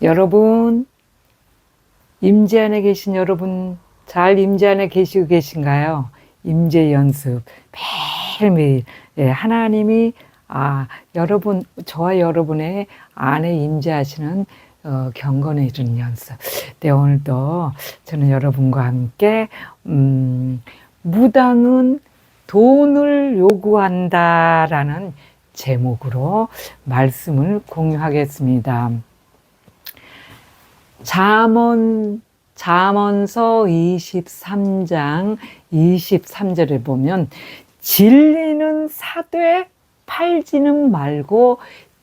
여러분, 임재 안에 계신 여러분, 잘 임재 안에 계시고 계신가요? 임재 연습 매일매일 하나님이 여러분, 저와 여러분의 안에 임재하시는 경건에 이르는 연습. 네, 오늘도 저는 여러분과 함께 무당은 돈을 요구한다라는 제목으로 말씀을 공유하겠습니다. 잠언서 23장 23절에 보면 진리는 사되 팔지는 말고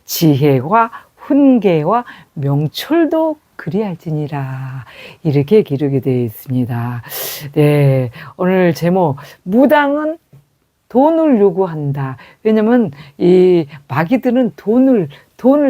지혜와 훈계와 명철도 그리할지니라, 이렇게 기록이 되어 있습니다. 네, 오늘 제목 무당은 돈을 요구한다. 왜냐면 이 마귀들은 돈을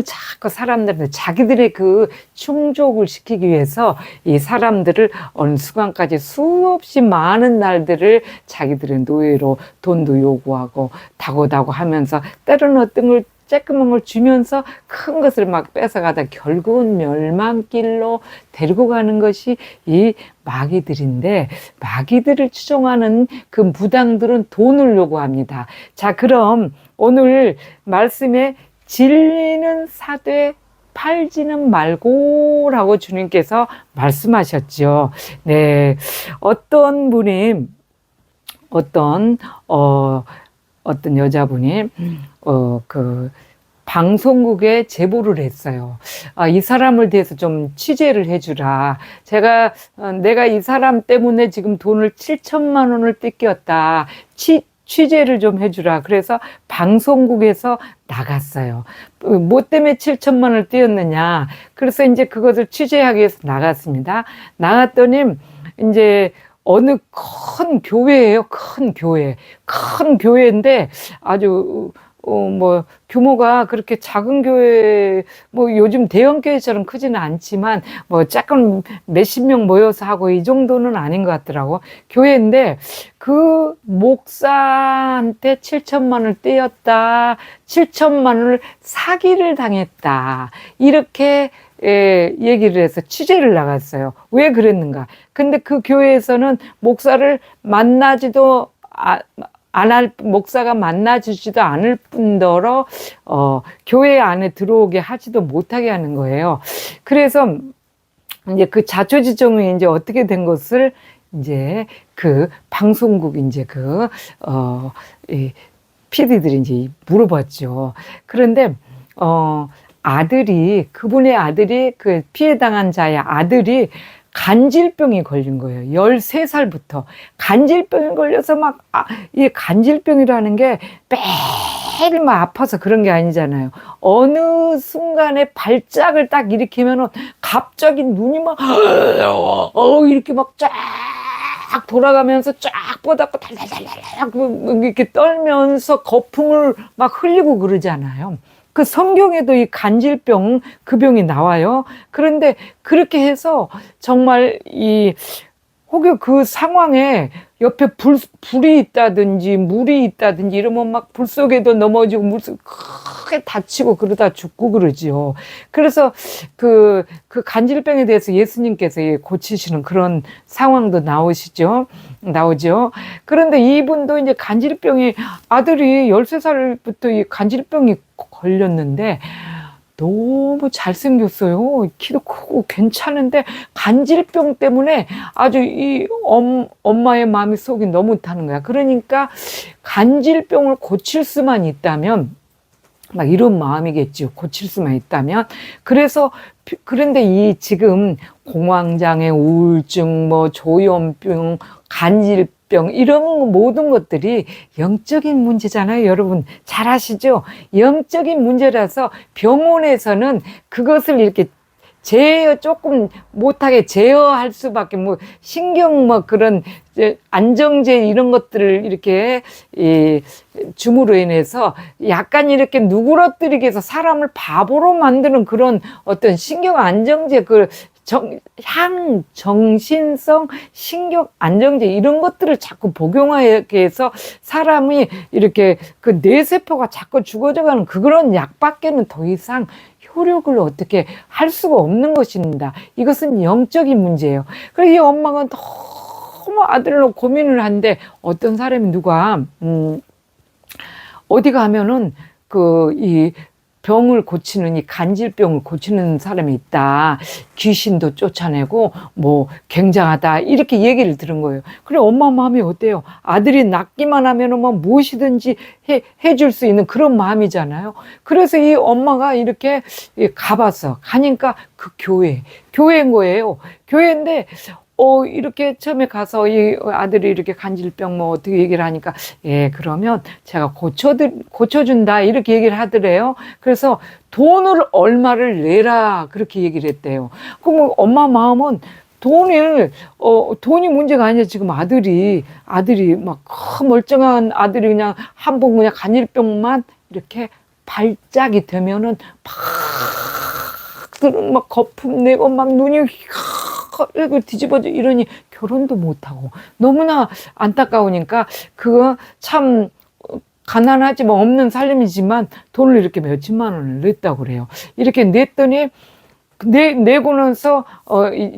자꾸 사람들한테 자기들의 그 충족을 시키기 위해서 이 사람들을 어느 순간까지 수없이 많은 날들을 자기들의 노예로 돈도 요구하고 다고다고 하면서 때로는 어떤 걸 쬐끄만 걸 주면서 큰 것을 막 뺏어가다 결국은 멸망길로 데리고 가는 것이 이 마귀들인데, 마귀들을 추종하는 그 무당들은 돈을 요구합니다. 자, 그럼 오늘 말씀에 진리는 사되 팔지는 말고 라고 주님께서 말씀하셨죠. 네, 어떤 분이 어떤 여자분이 방송국에 제보를 했어요. 이 사람을 대해서 좀 취재를 해주라. 내가 이 사람 때문에 지금 돈을 7천만 원을 뜯겼다. 취재를 좀 해주라. 그래서 방송국에서 나갔어요. 뭐 때문에 7천만 원을 떼었느냐. 그래서 이제 그것을 취재하기 위해서 나갔습니다. 나갔더니 이제 어느 큰 교회예요. 큰 교회인데 아주 규모가 그렇게 작은 교회, 요즘 대형 교회처럼 크지는 않지만, 조금 몇십 명 모여서 하고 이 정도는 아닌 것 같더라고. 교회인데, 그 목사한테 7천만 원을 떼었다. 7천만 원을 사기를 당했다. 이렇게 얘기를 해서 취재를 나갔어요. 왜 그랬는가? 근데 그 교회에서는 목사를 만나지도 목사가 만나주지도 않을 뿐더러 교회 안에 들어오게 하지도 못하게 하는 거예요. 그래서 이제 그 자초지종이 이제 어떻게 된 것을 이제 그 방송국 이제 PD들이 이제 물어봤죠. 그런데 그분의 아들이, 그 피해당한 자의 아들이 간질병이 걸린 거예요. 13살부터. 간질병이 걸려서 이 간질병이라는 게 매일 막 아파서 그런 게 아니잖아요. 어느 순간에 발작을 딱 일으키면은 갑자기 눈이 이렇게 쫙 돌아가면서 쫙 뻗었고 달달달달 이렇게 떨면서 거품을 막 흘리고 그러잖아요. 그 성경에도 이 간질병, 그 병이 나와요. 그런데 그렇게 해서 정말 혹여 그 상황에 옆에 불이 있다든지 물이 있다든지 이러면 막 불 속에도 넘어지고 물 속에 크게 다치고 그러다 죽고 그러지요. 그래서 그 간질병에 대해서 예수님께서 고치시는 그런 상황도 나오죠. 그런데 이분도 이제 아들이 13살부터 이 간질병이 걸렸는데 너무 잘생겼어요. 키도 크고 괜찮은데 간질병 때문에 아주 엄마의 마음이 속이 너무 타는 거야. 그러니까 간질병을 고칠 수만 있다면, 이런 마음이겠죠. 고칠 수만 있다면. 그런데 지금 공황장애, 우울증, 조현병, 간질병, 이런 모든 것들이 영적인 문제잖아요. 여러분 잘 아시죠? 영적인 문제라서 병원에서는 그것을 이렇게 조금 못하게 제어할 수밖에, 신경 그런 안정제 이런 것들을 이렇게 줌으로 인해서 약간 이렇게 누그러뜨리게 해서 사람을 바보로 만드는 그런 어떤 신경 안정제, 정신성 신경 안정제 이런 것들을 자꾸 복용하게 해서 사람이 이렇게 그 뇌세포가 자꾸 죽어져가는 그런 약밖에는 더 이상 효력을 어떻게 할 수가 없는 것입니다. 이것은 영적인 문제예요. 그래서 이 엄마가 너무 아들로 고민을 한데 어떤 사람이 누가 어디 가면은 이 병을 고치는 이 간질병을 고치는 사람이 있다. 귀신도 쫓아내고 뭐 굉장하다. 이렇게 얘기를 들은 거예요. 그래 엄마 마음이 어때요? 아들이 낫기만 하면은 뭐 무엇이든지 해줄 수 있는 그런 마음이잖아요. 그래서 이 엄마가 이렇게 가봤어. 가니까 그 교회인 거예요. 교회인데 이렇게 처음에 가서 이 아들이 이렇게 간질병 뭐 어떻게 얘기를 하니까, 예, 그러면 제가 고쳐준다. 이렇게 얘기를 하더래요. 그래서 돈을 얼마를 내라. 그렇게 얘기를 했대요. 그럼 엄마 마음은 돈이 문제가 아니야. 지금 아들이 막 멀쩡한 아들이 그냥 한 번 그냥 간질병만 이렇게 발작이 되면은 막 거품 내고 막 눈이 이거 뒤집어져 이러니 결혼도 못하고 너무나 안타까우니까 그거 참 가난하지만 없는 삶이지만 돈을 이렇게 몇십만 원을 냈다고 그래요. 이렇게 냈더니 내고 나서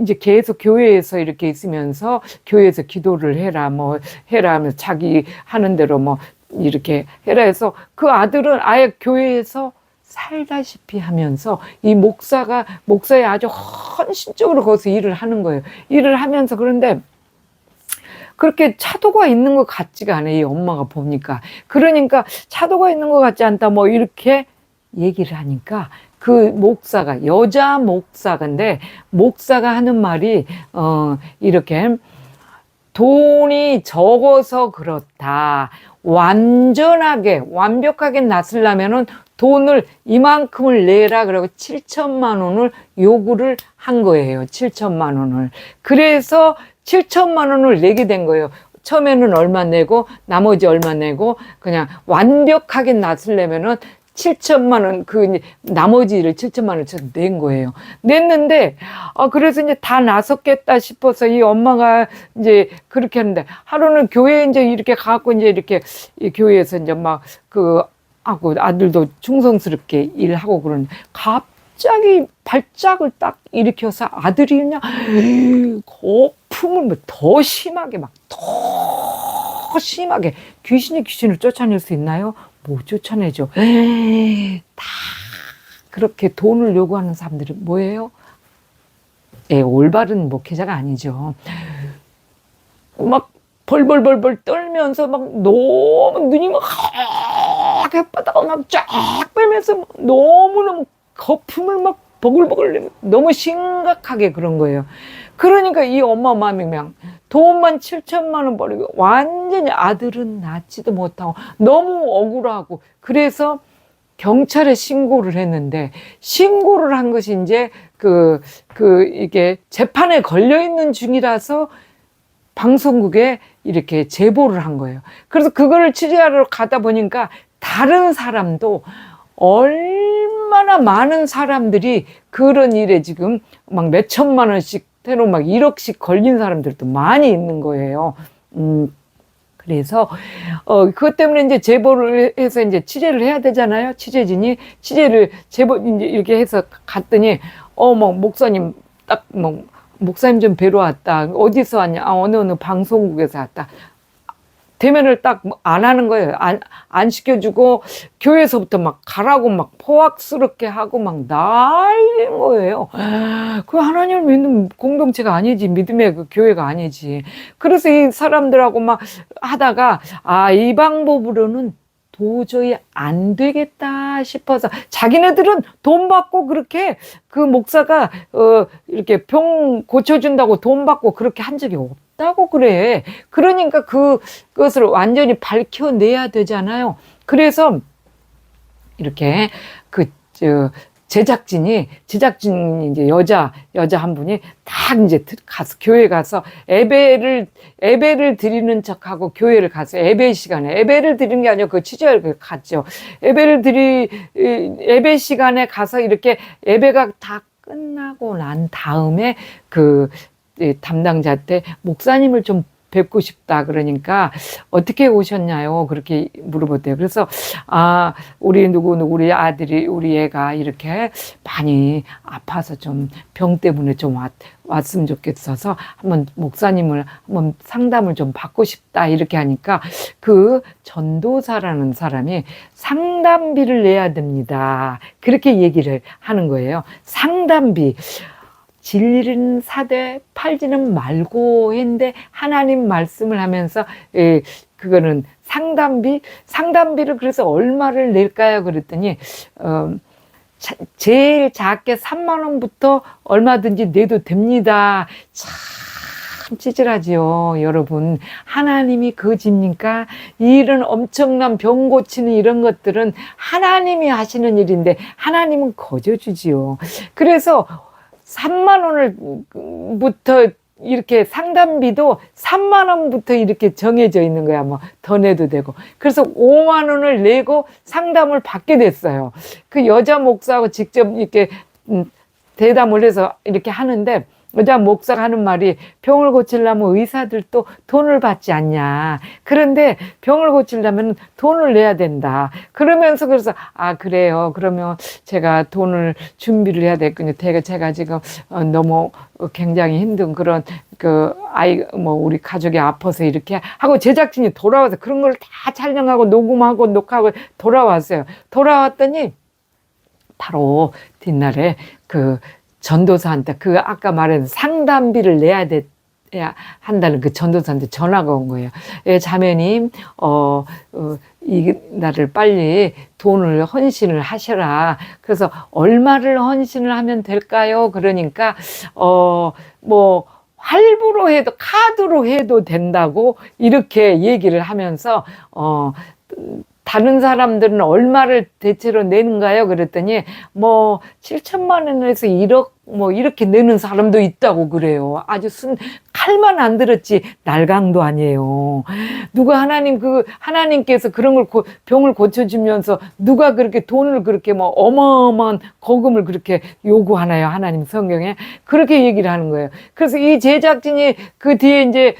이제 계속 교회에서 이렇게 있으면서 교회에서 기도를 해라 뭐 해라 하면서 자기 하는 대로 뭐 이렇게 해라 해서 그 아들은 아예 교회에서 살다시피 하면서 이 목사의 아주 헌신적으로 거기서 일을 하는 거예요. 일을 하면서 그런데 그렇게 차도가 있는 것 같지가 않아요. 이 엄마가 보니까. 그러니까 차도가 있는 것 같지 않다 뭐 이렇게 얘기를 하니까 그 목사가 여자 목사인데 목사가 하는 말이 이렇게 돈이 적어서 그렇다. 완벽하게 낫으려면은 돈을 이만큼을 내라 그러고 7천만 원을 요구를 한 거예요. 7천만 원을. 그래서 7천만 원을 내게 된 거예요. 처음에는 얼마 내고 나머지 얼마 내고 그냥 완벽하게 낫으려면은 7천만 원, 나머지를 7천만 원을 낸 거예요. 냈는데, 그래서 이제 다 나섰겠다 싶어서 이 엄마가 이제 그렇게 하는데, 하루는 교회에 이제 이렇게 가고 이제 이렇게 이 교회에서 이제 막 하고 아들도 충성스럽게 일하고 그러는데, 갑자기 발작을 딱 일으켜서 아들이 그냥 거품을 더 심하게 더 심하게 귀신을 쫓아낼 수 있나요? 못 쫓아내죠. 다 그렇게 돈을 요구하는 사람들이 뭐예요? 올바른 목회자가 아니죠. 막 벌벌 떨면서 막 너무 눈이 막 혓바닥을 막 쫙 빼면서 너무너무 거품을 막 버글버글 너무 심각하게 그런 거예요. 그러니까 이 엄마 마음이 그냥 돈만 7천만 원 버리고 완전히 아들은 낳지도 못하고 너무 억울하고 그래서 경찰에 신고를 했는데 신고를 한 것이 이제 이게 재판에 걸려 있는 중이라서 방송국에 이렇게 제보를 한 거예요. 그래서 그거를 취재하러 가다 보니까 다른 사람도 얼마나 많은 사람들이 그런 일에 지금 막 몇천만 원씩 때로 막 1억씩 걸린 사람들도 많이 있는 거예요. 그래서 그것 때문에 이제 제보를 해서 이제 취재를 해야 되잖아요. 제보 이제 이렇게 해서 갔더니 뭐 목사님 목사님 좀 뵈러 왔다. 어디서 왔냐? 어느 방송국에서 왔다. 대면을 딱 안 하는 거예요. 안 시켜주고 교회에서부터 막 가라고 막 포악스럽게 하고 막 난리인 거예요. 그 하나님을 믿는 공동체가 아니지. 믿음의 그 교회가 아니지. 그래서 이 사람들하고 막 하다가 이 방법으로는 도저히 안 되겠다 싶어서 자기네들은 돈 받고 그렇게 그 목사가 이렇게 병 고쳐준다고 돈 받고 그렇게 한 적이 없다고 그래. 그러니까 그것을 완전히 밝혀내야 되잖아요. 그래서 이렇게 제작진이 이제 여자 한 분이 딱 이제 가서 교회 가서 예배를 드리는 척하고 교회를 가서 예배 시간에 예배를 드리는 게 아니고 그 취재를 갔죠. 예배 시간에 가서 이렇게 예배가 다 끝나고 난 다음에 담당자한테 목사님을 좀 뵙고 싶다. 그러니까 어떻게 오셨냐요? 그렇게 물어봤대요. 그래서 우리 우리 아들이 우리 애가 이렇게 많이 아파서 좀 병 때문에 좀 왔으면 좋겠어서 한번 목사님을 한번 상담을 좀 받고 싶다. 이렇게 하니까 그 전도사라는 사람이 상담비를 내야 됩니다. 그렇게 얘기를 하는 거예요. 상담비. 진리는 사되 팔지는 말고 했는데 하나님 말씀을 하면서 그거는 상담비를 그래서 얼마를 낼까요? 그랬더니 제일 작게 3만 원부터 얼마든지 내도 됩니다. 참 찌질하지요, 여러분. 하나님이 거짓입니까? 이런 엄청난 병 고치는 이런 것들은 하나님이 하시는 일인데 하나님은 거저주지요. 그래서 3만 원을부터 이렇게 상담비도 3만 원부터 이렇게 정해져 있는 거야. 뭐 더 내도 되고. 그래서 5만 원을 내고 상담을 받게 됐어요. 그 여자 목사하고 직접 이렇게 대담을 해서 이렇게 하는데 여자 목사가 하는 말이 병을 고치려면 의사들도 돈을 받지 않냐. 그런데 병을 고치려면 돈을 내야 된다. 그러면서 그래서 그래요. 그러면 제가 돈을 준비를 해야 되겠군요. 제가 지금 너무 굉장히 힘든 그런 우리 가족이 아파서 이렇게 하고 제작진이 돌아와서 그런 걸 다 촬영하고 녹음하고 녹화하고 돌아왔어요. 돌아왔더니 바로 뒷날에 전도사한테 아까 말한 상담비를 내야 한다는 그 전도사한테 전화가 온 거예요. 자매님, 이 날을 빨리 돈을 헌신을 하셔라. 그래서 얼마를 헌신을 하면 될까요? 그러니까, 할부로 해도, 카드로 해도 된다고 이렇게 얘기를 하면서, 다른 사람들은 얼마를 대체로 내는가요? 그랬더니 7천만 원에서 1억 이렇게 내는 사람도 있다고 그래요. 아주 칼만 안 들었지 날강도 아니에요. 누가 하나님께서 그런 걸 병을 고쳐주면서 누가 그렇게 돈을 그렇게 어마어마한 거금을 그렇게 요구하나요? 하나님 성경에 그렇게 얘기를 하는 거예요. 그래서 이 제작진이 그 뒤에 이제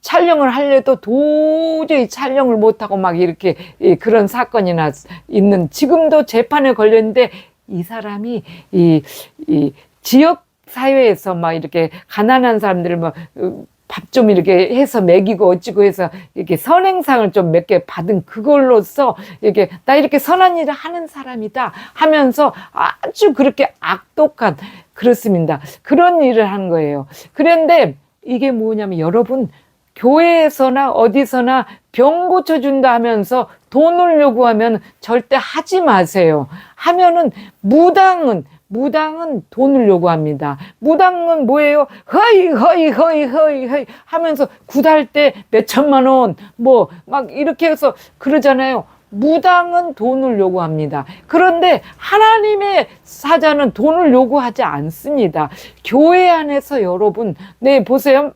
촬영을 하려도 도저히 촬영을 못하고 이렇게 그런 사건이 있는 지금도 재판에 걸렸는데 이 사람이 이 지역 사회에서 이렇게 가난한 사람들을 밥 좀 이렇게 해서 먹이고 어찌고 해서 이렇게 선행상을 좀 몇 개 받은 그걸로써 나 이렇게 선한 일을 하는 사람이다 하면서 아주 그렇게 악독한 그렇습니다. 그런 일을 한 거예요. 그런데 이게 뭐냐면 여러분 교회에서나 어디서나 병 고쳐준다 하면서 돈을 요구하면 절대 하지 마세요. 하면은 무당은 돈을 요구합니다. 무당은 뭐예요? 허이 하면서 굿할 때 몇 천만 원 이렇게 해서 그러잖아요. 무당은 돈을 요구합니다. 그런데 하나님의 사자는 돈을 요구하지 않습니다. 교회 안에서 여러분 보세요.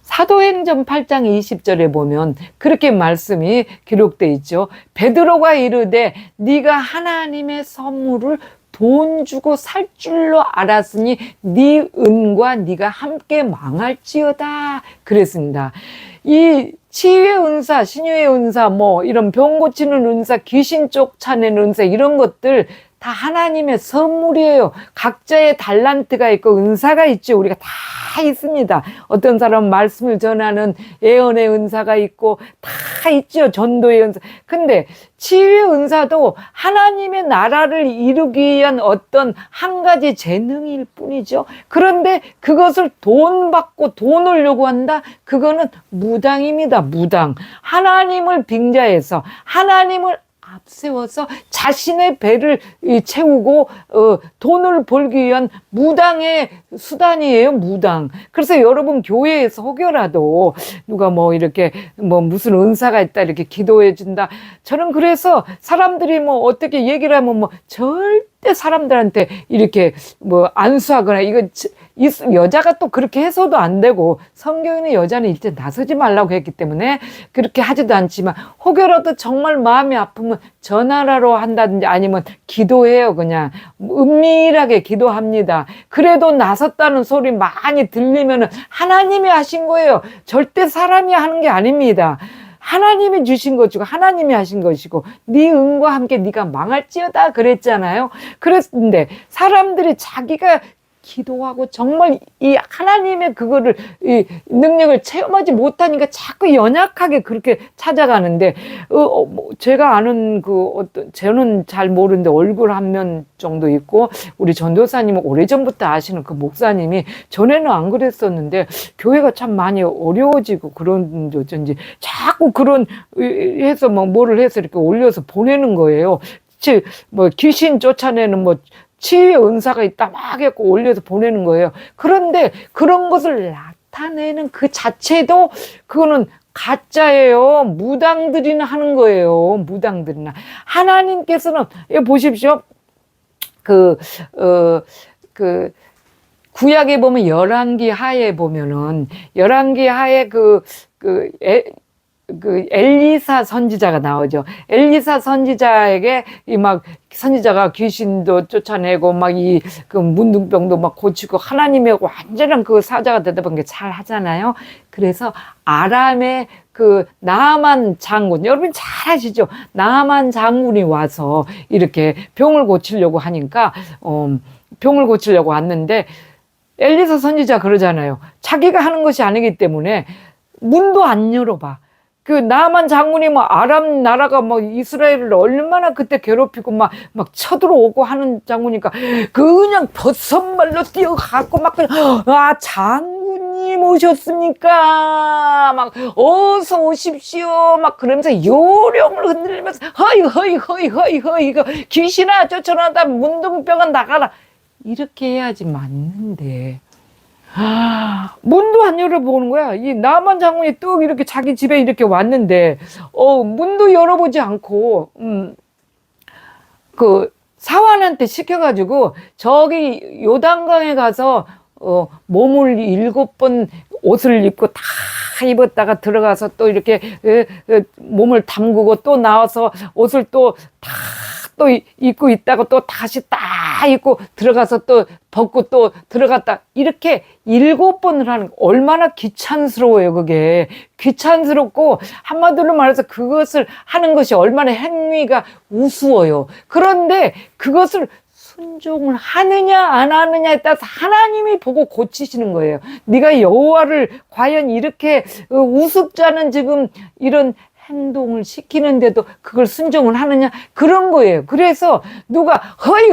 사도행전 8장 20절에 보면 그렇게 말씀이 기록되어 있죠. 베드로가 이르되 네가 하나님의 선물을 돈 주고 살 줄로 알았으니 네 은과 네가 함께 망할지어다 그랬습니다. 이 치유의 은사, 신유의 은사, 이런 병 고치는 은사, 귀신 쫓아내는 은사 이런 것들 다 하나님의 선물이에요. 각자의 달란트가 있고 은사가 있죠. 우리가 다 있습니다. 어떤 사람은 말씀을 전하는 예언의 은사가 있고 다 있죠. 전도의 은사. 근데 치유의 은사도 하나님의 나라를 이루기 위한 어떤 한 가지 재능일 뿐이죠. 그런데 그것을 돈 받고 돈을 요구한다? 그거는 무당입니다. 무당. 하나님을 빙자해서 하나님을 앞세워서 자신의 배를 채우고 돈을 벌기 위한 무당의 수단이에요. 무당. 그래서 여러분 교회에서 혹여라도 누가 이렇게 무슨 은사가 있다 이렇게 기도해 준다. 저는 그래서 사람들이 어떻게 얘기를 하면 절대 사람들한테 이렇게 안수하거나 여자가 또 그렇게 해서도 안 되고, 성경에는 여자는 일제 나서지 말라고 했기 때문에 그렇게 하지도 않지만, 혹여라도 정말 마음이 아프면 전화라로 한다든지 아니면 기도해요. 그냥 은밀하게 기도합니다. 그래도 나섰다는 소리 많이 들리면은 하나님이 하신 거예요. 절대 사람이 하는 게 아닙니다. 하나님이 주신 것이고 하나님이 하신 것이고, 네 은과 함께 네가 망할지어다 그랬잖아요. 그랬는데 사람들이 자기가 기도하고 정말 이 하나님의 그거를, 이 능력을 체험하지 못하니까 자꾸 연약하게 그렇게 찾아가는데, 제가 아는 저는 잘 모르는데 얼굴 한 면 정도 있고, 우리 전도사님은 오래전부터 아시는 그 목사님이, 전에는 안 그랬었는데 교회가 참 많이 어려워지고 그런 어쩐지 자꾸 그런 해서 뭐를 해서 이렇게 올려서 보내는 거예요. 귀신 쫓아내는 치유의 은사가 있다 막 해갖고 올려서 보내는 거예요. 그런데 그런 것을 나타내는 그 자체도 그거는 가짜예요. 무당들이나 하는 거예요. 무당들이나. 하나님께서는, 보십시오. 구약에 보면 열왕기 하에 보면은, 열왕기 하에 엘리사 선지자가 나오죠. 엘리사 선지자에게 선지자가 귀신도 쫓아내고 문둥병도 고치고 하나님의 완전한 그 사자가 되다 보니까 잘 하잖아요. 그래서 아람의 나아만 장군, 여러분 잘 아시죠? 나아만 장군이 와서 이렇게 병을 고치려고 하니까, 병을 고치려고 왔는데, 엘리사 선지자 그러잖아요. 자기가 하는 것이 아니기 때문에 문도 안 열어봐. 나만 장군이 아람 나라가 이스라엘을 얼마나 그때 괴롭히고 막 쳐들어오고 하는 장군이니까 그냥 버선발로 뛰어가고 그냥, 장군님 오셨습니까? 어서 오십시오. 그러면서 요령을 흔들면서 허이 이거 귀신아 쫓아나다 문둥병아 나가라. 이렇게 해야지 맞는데. 문도 안 열어보는 거야. 이 나만 장군이 뚝 이렇게 자기 집에 이렇게 왔는데, 문도 열어보지 않고, 사환한테 시켜가지고, 저기 요단강에 가서, 몸을 7번 옷을 입고 다 입었다가 들어가서 또 이렇게, 몸을 담그고 또 나와서 옷을 또 입고 있다가 또 다시 딱 입고 들어가서 또 벗고 또 들어갔다. 이렇게 7번을 하는 거. 얼마나 귀찮스러워요, 그게. 귀찮스럽고, 한마디로 말해서 그것을 하는 것이 얼마나 행위가 우스워요. 그런데 그것을 순종을 하느냐 안 하느냐에 따라서 하나님이 보고 고치시는 거예요. 네가 여호와를 과연 이렇게 우습지 않은 지금 이런 행동을 시키는데도 그걸 순종을 하느냐, 그런 거예요. 그래서 누가 허이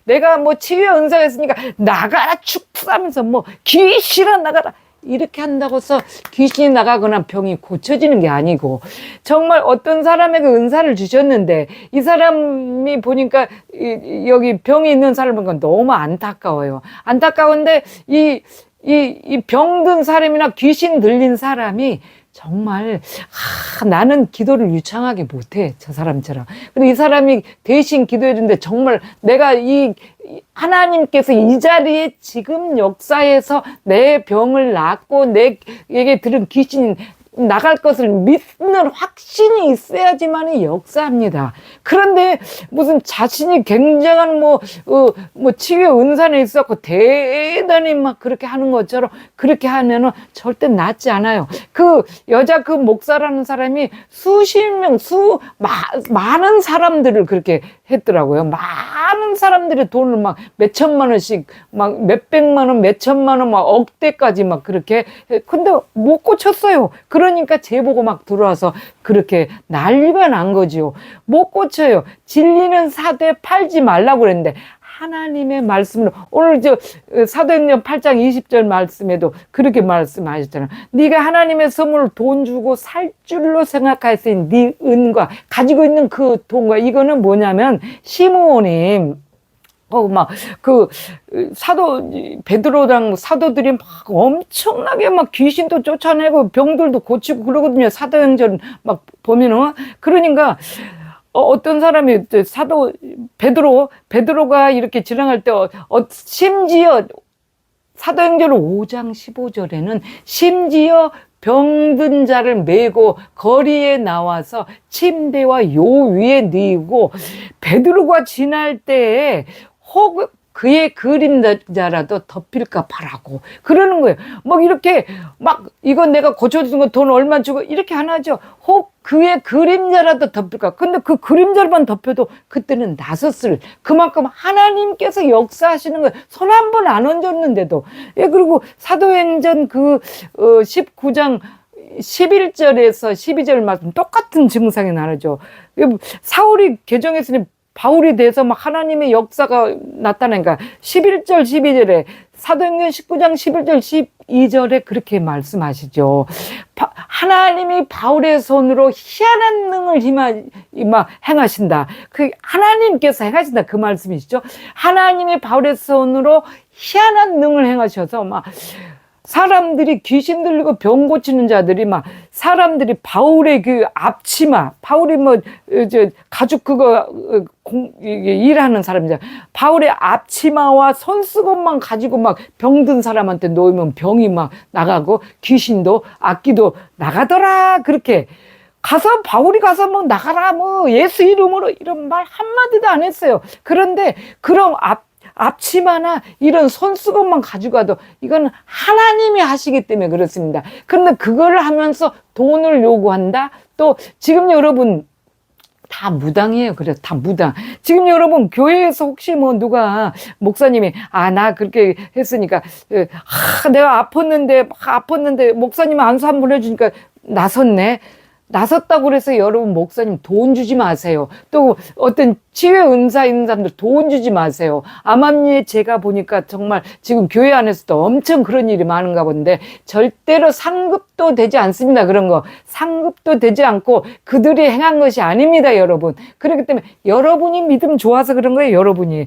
내가 치유의 은사가 있으니까 나가라 축푸하면서 귀신아 나가라 이렇게 한다고 해서 귀신이 나가거나 병이 고쳐지는 게 아니고, 정말 어떤 사람에게 은사를 주셨는데 이 사람이 보니까 여기 병이 있는 사람을 보니까 너무 안타까워요. 안타까운데 이 병든 사람이나 귀신 들린 사람이 정말 나는 기도를 유창하게 못해, 저 사람처럼. 근데 이 사람이 대신 기도해 주는데 정말 내가 하나님께서 이 자리에 지금 역사에서 내 병을 낫고 내게 들은 귀신이 나갈 것을 믿는 확신이 있어야지만이 역사합니다. 그런데 무슨 자신이 굉장한 치유의 은사는 있었고 대단히 그렇게 하는 것처럼 그렇게 하면은 절대 낫지 않아요. 그 여자 그 목사라는 사람이 많은 사람들을 그렇게 했더라고요. 많은 사람들이 돈을 몇천만 원씩 몇백만 원, 몇천만 원, 억대까지 그렇게 근데 못 고쳤어요. 그러니까 제보고 들어와서 그렇게 난리가 난 거지요. 못 고쳐요. 진리는 사도에 팔지 말라고 그랬는데 하나님의 말씀으로, 오늘 사도행전 8장 20절 말씀에도 그렇게 말씀하셨잖아요. 네가 하나님의 선물을 돈 주고 살 줄로 생각하였으니 네 은과 가지고 있는 그 돈과, 이거는 뭐냐면 시므온이 베드로랑 사도들이 엄청나게 베드로도 쫓아내고 병들도 고치고 그러거든요. 사도행전 보면은. 그러니까, 어떤 사람이 베드로가 이렇게 지나갈 때, 심지어 사도행전 5장 15절에는 심지어 병든 자를 메고 거리에 나와서 침대와 요 위에 뉘고 베드로가 지날 때에 혹 그의 그림자라도 덮일까 바라고 그러는 거예요. 막 이렇게 막 이건 내가 고쳐준 거 돈 얼마 주고 이렇게 안 하죠. 혹 그의 그림자라도 덮일까. 근데 그 그림자만 덮여도 그때는 나섰을 그만큼 하나님께서 역사하시는 거예요. 손 한 번 안 얹었는데도. 예, 그리고 사도행전 19장 11절에서 12절 말씀 똑같은 증상이 나오죠. 사울이 개종했으니 바울이 돼서 막 하나님의 역사가 나타나니까 11절 12절에 사도행전 19장 11절 12절에 그렇게 말씀하시죠. 하나님이 바울의 손으로 희한한 능을 행하신다. 그 하나님께서 행하신다 그 말씀이시죠. 하나님이 바울의 손으로 희한한 능을 행하셔서 막 사람들이 귀신 들리고 병 고치는 자들이 막 사람들이 바울의 그 앞치마 바울이 가죽 일하는 사람이잖아. 바울의 앞치마와 손수건만 가지고 막 병든 사람한테 놓으면 병이 막 나가고 귀신도 악기도 나가더라. 그렇게 가서 바울이 가서 뭐 나가라 뭐 예수 이름으로 이런 말 한마디도 안 했어요. 그런데 그런 앞치마나 이런 손수건만 가져가도 이건 하나님이 하시기 때문에 그렇습니다. 그런데 그걸 하면서 돈을 요구한다? 또 지금 여러분 다 무당이에요. 그래서 다 무당. 지금 여러분 교회에서 혹시 뭐 누가 목사님이 나 그렇게 했으니까 내가 아팠는데 목사님 안수 한 번 해주니까 나섰다고 그래서 여러분 목사님 돈 주지 마세요. 또 어떤 치유 은사 있는 사람들 돈 주지 마세요. 암암리에 제가 보니까 정말 지금 교회 안에서도 엄청 그런 일이 많은가 본데 절대로 상급도 되지 않습니다. 그런 거 상급도 되지 않고 그들이 행한 것이 아닙니다. 여러분. 그렇기 때문에 여러분이 믿음 좋아서 그런 거예요. 여러분이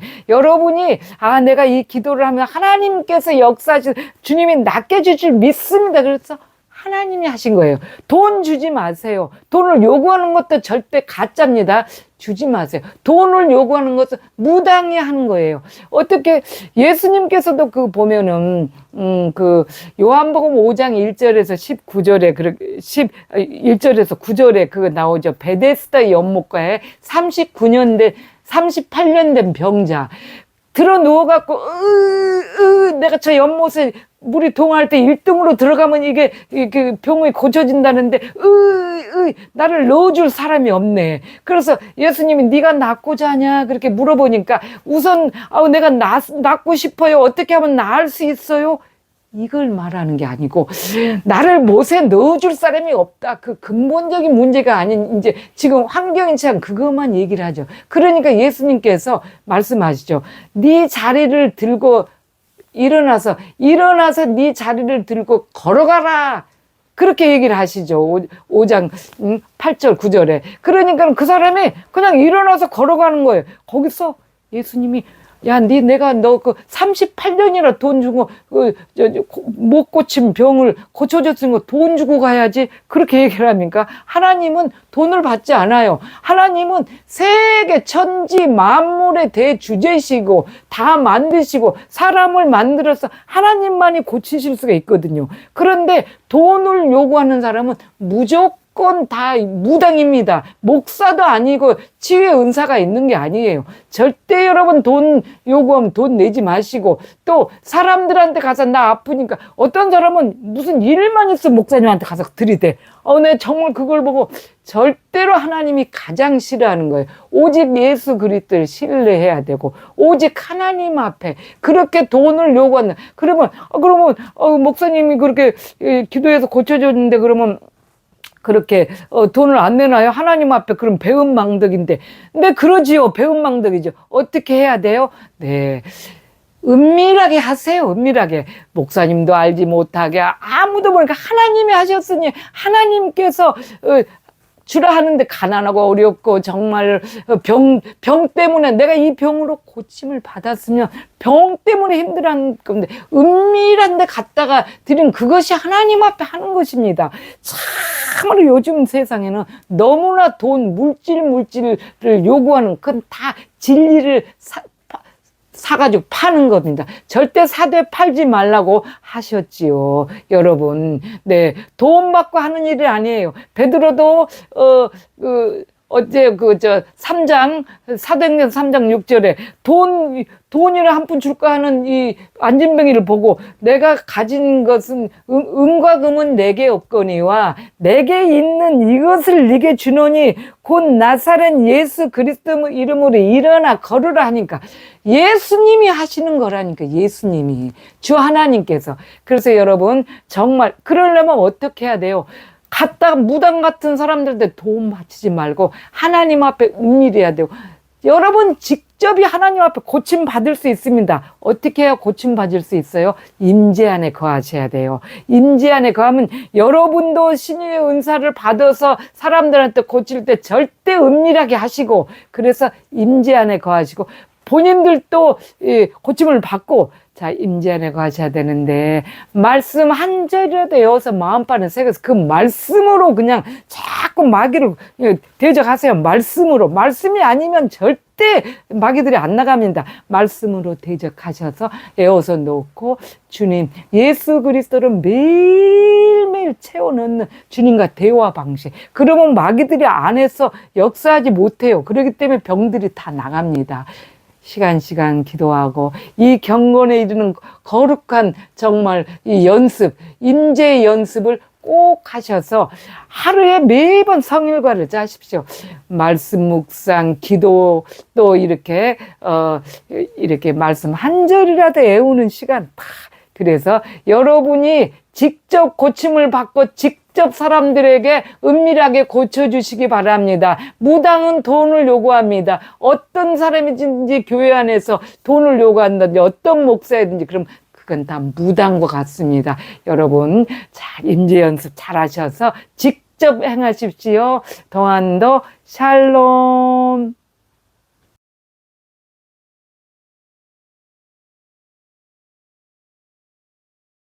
내가 이 기도를 하면 하나님께서 역사하신 주님이 낫게 해줄 줄 믿습니다. 그래서 하나님이 하신 거예요. 돈 주지 마세요. 돈을 요구하는 것도 절대 가짜입니다. 주지 마세요. 돈을 요구하는 것은 무당이 하는 거예요. 어떻게 예수님께서도 보면은 그 요한복음 5장 1절에서 19절에 1절에서 9절에 그거 나오죠. 베데스다 연못가에 38년 된 병자 들어 누워갖고 내가 저 연못에 물이 동할 때 1등으로 들어가면 이게 병이 고쳐진다는데 나를 넣어줄 사람이 없네. 그래서 예수님이 네가 낫고자 하냐 그렇게 물어보니까 우선 내가 낫고 싶어요. 어떻게 하면 나을 수 있어요? 이걸 말하는 게 아니고 나를 못에 넣어줄 사람이 없다. 그 근본적인 문제가 아닌 이제 지금 환경이 참 그것만 얘기를 하죠. 그러니까 예수님께서 말씀하시죠. 네 자리를 들고 일어나서 네 자리를 들고 걸어가라. 그렇게 얘기를 하시죠. 5장 8절 9절에. 그러니까 그 사람이 그냥 일어나서 걸어가는 거예요. 거기서 예수님이 내가 너 38년이나 돈 주고 못 고친 병을 고쳐줬으니까 돈 주고 가야지. 그렇게 얘기를 합니까? 하나님은 돈을 받지 않아요. 하나님은 세계 천지 만물의 대주제시고 다 만드시고 사람을 만들어서 하나님만이 고치실 수가 있거든요. 그런데 돈을 요구하는 사람은 무조건 다 무당입니다. 목사도 아니고 치유의 은사가 있는 게 아니에요. 절대 여러분 돈 요구하면 돈 내지 마시고 또 사람들한테 가서 나 아프니까 어떤 사람은 무슨 일만 있으면 목사님한테 가서 들이대. 내 정말 그걸 보고 절대로 하나님이 가장 싫어하는 거예요. 오직 예수 그리스도를 신뢰해야 되고 오직 하나님 앞에 그렇게 돈을 요구하는 그러면 목사님이 그렇게 기도해서 고쳐줬는데 그러면 그렇게 돈을 안 내놔요? 하나님 앞에 그럼 배은망덕인데. 근데 그러지요. 배은망덕이죠. 어떻게 해야 돼요? 네. 은밀하게 하세요. 은밀하게. 목사님도 알지 못하게 아무도 모르니까 하나님이 하셨으니 하나님께서 주라 하는데 가난하고 어렵고 정말 병 때문에 내가 이 병으로 고침을 받았으면 병 때문에 힘들한 건데 은밀한 데 갔다가 드린 그것이 하나님 앞에 하는 것입니다. 참으로 요즘 세상에는 너무나 물질을 요구하는 그건 다 진리를 사가지고 파는 겁니다. 절대 사되 팔지 말라고 하셨지요. 여러분, 네, 돈 받고 하는 일이 아니에요. 베드로도 어제 사도행전 3장 6절에 돈이나 한 푼 줄까 하는 이 안진뱅이를 보고 내가 가진 것은 은과 금은 내게 없거니와 내게 있는 이것을 네게 주노니 곧 나사렛 예수 그리스도 이름으로 일어나 걸으라 하니까 예수님이 하시는 거라니까. 예수님이, 주 하나님께서. 그래서 여러분, 정말 그러려면 어떻게 해야 돼요? 갔다가 무당 같은 사람들한테 도움 바치지 말고 하나님 앞에 은밀해야 돼요. 여러분 직접이 하나님 앞에 고침 받을 수 있습니다. 어떻게 해야 고침 받을 수 있어요? 임재 안에 거하셔야 돼요. 임재 안에 거하면 여러분도 신의 은사를 받아서 사람들한테 고칠 때 절대 은밀하게 하시고, 그래서 임재 안에 거하시고 본인들도 고침을 받고, 자, 임재 안에 거하셔야 되는데, 말씀 한 절이라도 외워서 마음판에 새겨서 그 말씀으로 그냥 자꾸 마귀를 대적하세요. 말씀으로. 말씀이 아니면 절대 마귀들이 안 나갑니다. 말씀으로 대적하셔서 외워서 놓고, 주님, 예수 그리스도를 매일매일 채워넣는 주님과 대화 방식. 그러면 마귀들이 안에서 역사하지 못해요. 그렇기 때문에 병들이 다 나갑니다. 시간 기도하고 이 경건에 이르는 거룩한 정말 이 연습, 임재 연습을 꼭 하셔서 하루에 매번 성일과를 짜십시오. 말씀 묵상, 기도, 또 이렇게 말씀 한 절이라도 외우는 시간 다. 그래서 여러분이 직접 고침을 받고 직접 사람들에게 은밀하게 고쳐주시기 바랍니다. 무당은 돈을 요구합니다. 어떤 사람이든지 교회 안에서 돈을 요구한다든지 어떤 목사이든지, 그럼 그건 다 무당과 같습니다. 여러분, 잘 임재 연습 잘 하셔서 직접 행하십시오. 동안도 샬롬.